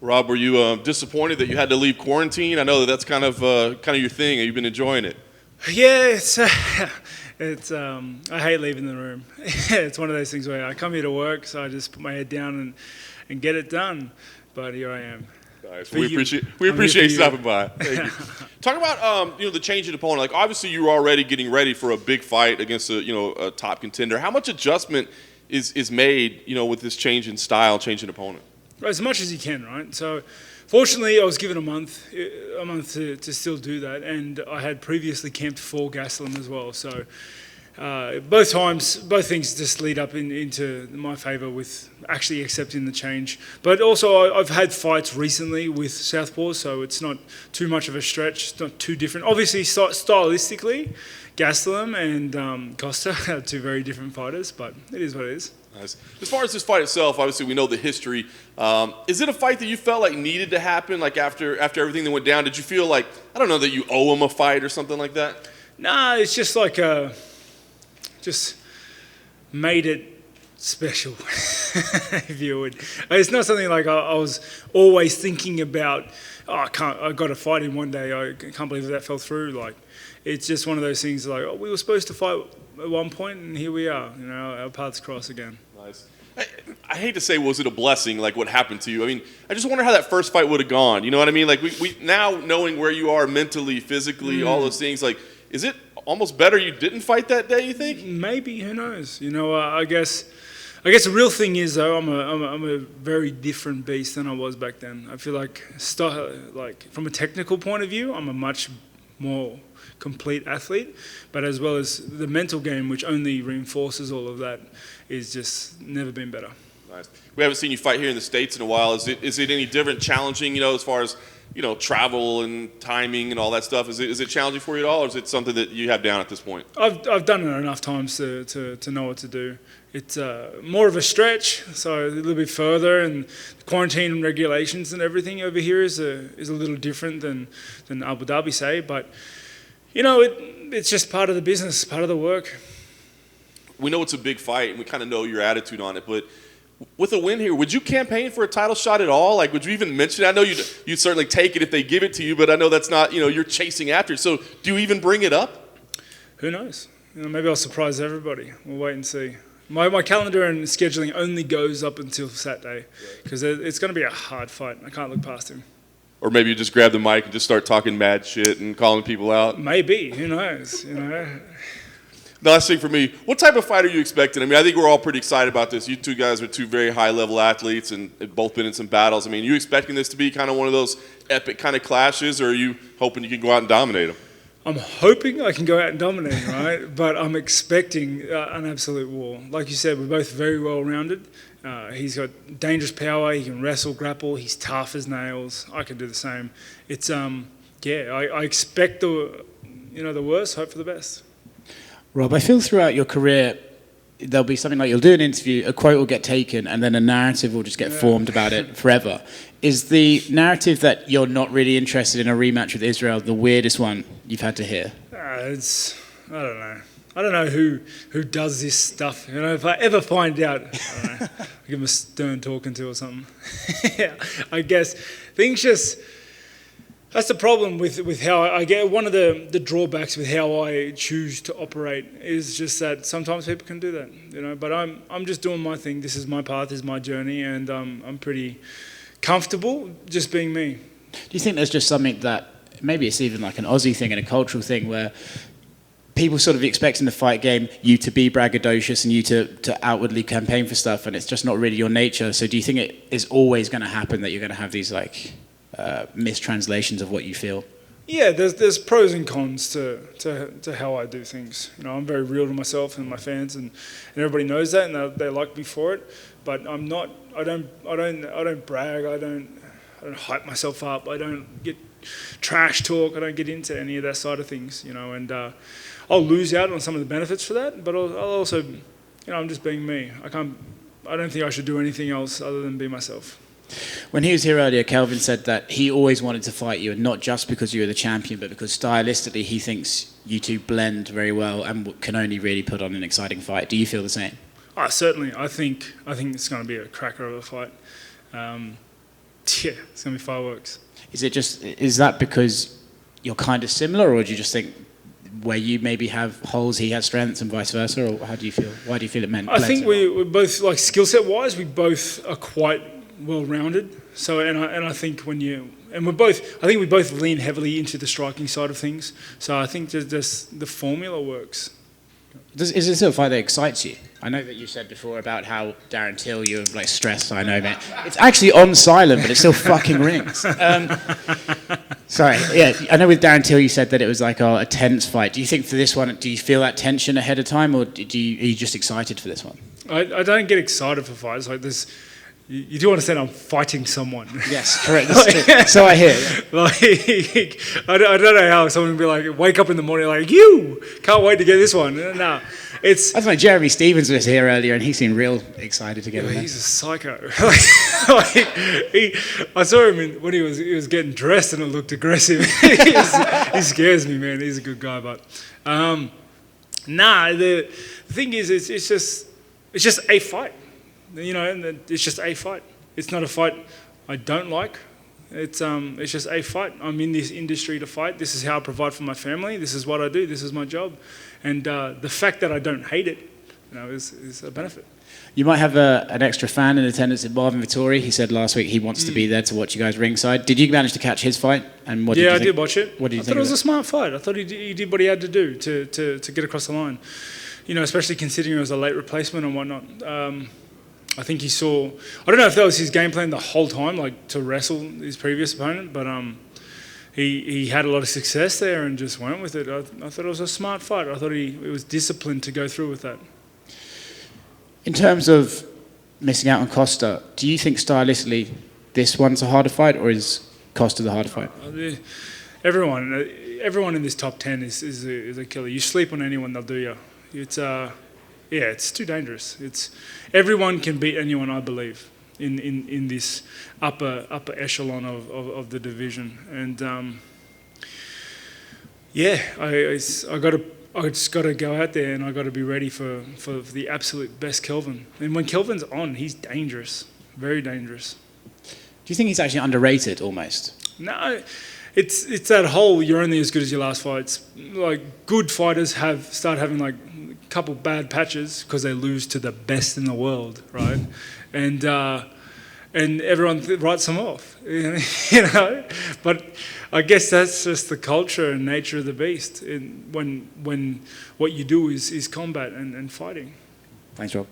Rob, were you disappointed that you had to leave quarantine? I know that's kind of your thing. Have you been enjoying it? Yeah, I hate leaving the room. It's one of those things where I come here to work, so I just put my head down and get it done. But here I am. Nice. We appreciate you stopping by. Thank you. Talk about the change in opponent. Like obviously you were already getting ready for a big fight against a top contender. How much adjustment is made with this change in style, change in opponent? As much as you can, right? So, fortunately, I was given a month to still do that, and I had previously camped for Gastelum as well. So, both things just lead up into my favour with actually accepting the change. But also, I've had fights recently with Southpaws, so it's not too much of a stretch. It's not too different. Obviously, stylistically, Gastelum and Costa are two very different fighters, but it is what it is. Nice. As far as this fight itself, obviously we know the history. Is it a fight that you felt like needed to happen? Like after everything that went down, did you feel like, I don't know, that you owe him a fight or something like that? Nah, it's just like just made it special, if you would. It's not something like I was always thinking about. Oh, I got to fight him one day. I can't believe that fell through. Like, it's just one of those things. Like, we were supposed to fight at one point, and here we are. Our paths cross again. Nice. I hate to say, was it a blessing, like what happened to you? I mean, I just wonder how that first fight would have gone. You know what I mean? Like, we now knowing where you are mentally, physically, all those things, like, is it almost better you didn't fight that day, you think? Maybe, who knows? I guess the real thing is, though, I'm a very different beast than I was back then. I feel like from a technical point of view, I'm a much more complete athlete, but as well as the mental game, which only reinforces all of that, is just never been better. Nice. We haven't seen you fight here in the States in a while. Is it any different, challenging, as far as travel and timing and all that stuff? Is it challenging for you at all, or is it something that you have down at this point? I've done it enough times to know what to do. It's more of a stretch, so a little bit further, and the quarantine regulations and everything over here is a little different than Abu Dhabi, say, but it's just part of the business, part of the work. We know it's a big fight, and we kind of know your attitude on it, but with a win here, would you campaign for a title shot at all? Like, would you even mention it? I know you'd certainly take it if they give it to you, but I know that's not, you're chasing after it. So do you even bring it up? Who knows? Maybe I'll surprise everybody. We'll wait and see. My calendar and scheduling only goes up until Saturday, because it's going to be a hard fight. I can't look past him. Or maybe you just grab the mic and just start talking mad shit and calling people out? Maybe. Who knows? The last thing for me, what type of fight are you expecting? I mean, I think we're all pretty excited about this. You two guys are two very high-level athletes and have both been in some battles. I mean, are you expecting this to be kind of one of those epic kind of clashes, or are you hoping you can go out and dominate them? I'm hoping I can go out and dominate, right? But I'm expecting an absolute war. Like you said, we're both very well-rounded. He's got dangerous power. He can wrestle, grapple. He's tough as nails. I can do the same. It's I expect the worst, hope for the best. Rob, I feel throughout your career there'll be something like you'll do an interview, a quote will get taken, and then a narrative will just get formed about it forever. Is the narrative that you're not really interested in a rematch with Israel the weirdest one you've had to hear? I don't know. I don't know who does this stuff. If I ever find out, I don't know, I'll give him a stern talking to or something. Yeah, I guess things just... That's the problem with how I get. One of the drawbacks with how I choose to operate is just that sometimes people can do that, But I'm just doing my thing. This is my path, this is my journey, and I'm pretty comfortable just being me. Do you think there's just something that maybe it's even like an Aussie thing and a cultural thing where people sort of expect in the fight game you to be braggadocious and you to outwardly campaign for stuff, and it's just not really your nature? So do you think it is always going to happen that you're going to have these mistranslations of what you feel? Yeah, there's pros and cons to how I do things. I'm very real to myself and my fans, and everybody knows that, and they like me for it. But I'm not. I don't brag. I don't hype myself up. I don't get trash talk. I don't get into any of that side of things. And I'll lose out on some of the benefits for that. But I'll also, I'm just being me. I don't think I should do anything else other than be myself. When he was here earlier, Kelvin said that he always wanted to fight you, and not just because you were the champion, but because stylistically he thinks you two blend very well and can only really put on an exciting fight. Do you feel the same? Certainly. I think it's going to be a cracker of a fight. Yeah, it's going to be fireworks. Is that because you're kind of similar, or do you just think where you maybe have holes, he has strengths, and vice versa, or how do you feel? Why do you feel it meant? I think we're both, like, skill set wise, we both are quite well rounded. So, and I think I think we both lean heavily into the striking side of things. So I think just the formula works. Is it still a fight that excites you? I know that you said before about how Darren Till, you're like stressed. I know, man. It's actually on silent, but it still fucking rings. Sorry, yeah. I know with Darren Till, you said that it was like a tense fight. Do you think for this one, do you feel that tension ahead of time, or are you just excited for this one? I don't get excited for fights like this. You do understand I'm fighting someone. Yes, correct. So I hear. Yeah. Like, I don't know how someone would be like, wake up in the morning like, you can't wait to get this one. No, it's. That's why Jeremy Stevens was here earlier, and he seemed real excited to get him. He's a psycho. I saw him when he was getting dressed, and it looked aggressive. He scares me, man. He's a good guy, but the thing is, it's just a fight. You know, and it's just a fight. It's not a fight I don't like. It's just a fight. I'm in this industry to fight. This is how I provide for my family. This is what I do. This is my job. And the fact that I don't hate it, is a benefit. You might have an extra fan in attendance at Marvin Vettori. He said last week he wants to be there to watch you guys ringside. Did you manage to catch his fight? And what did you think? I did watch it. What did you think? I thought it was a smart fight. I thought he did what he had to do to get across the line. You know, especially considering it was a late replacement and whatnot. I think he saw. I don't know if that was his game plan the whole time, like to wrestle his previous opponent, but he had a lot of success there and just went with it. I thought it was a smart fight. I thought he was disciplined to go through with that. In terms of missing out on Costa, do you think stylistically this one's a harder fight, or is Costa the harder fight? Everyone in this top 10 is a killer. You sleep on anyone, they'll do you. It's too dangerous. Everyone can beat anyone, I believe, in this upper echelon of the division. And I just got to go out there and I got to be ready for the absolute best Kelvin. And when Kelvin's on, he's dangerous, very dangerous. Do you think he's actually underrated almost? No. It's that whole you're only as good as your last fight. It's like good fighters start having like a couple bad patches because they lose to the best in the world, right? And everyone writes them off, you know. But I guess that's just the culture and nature of the beast. When what you do is combat and fighting. Thanks, Rob.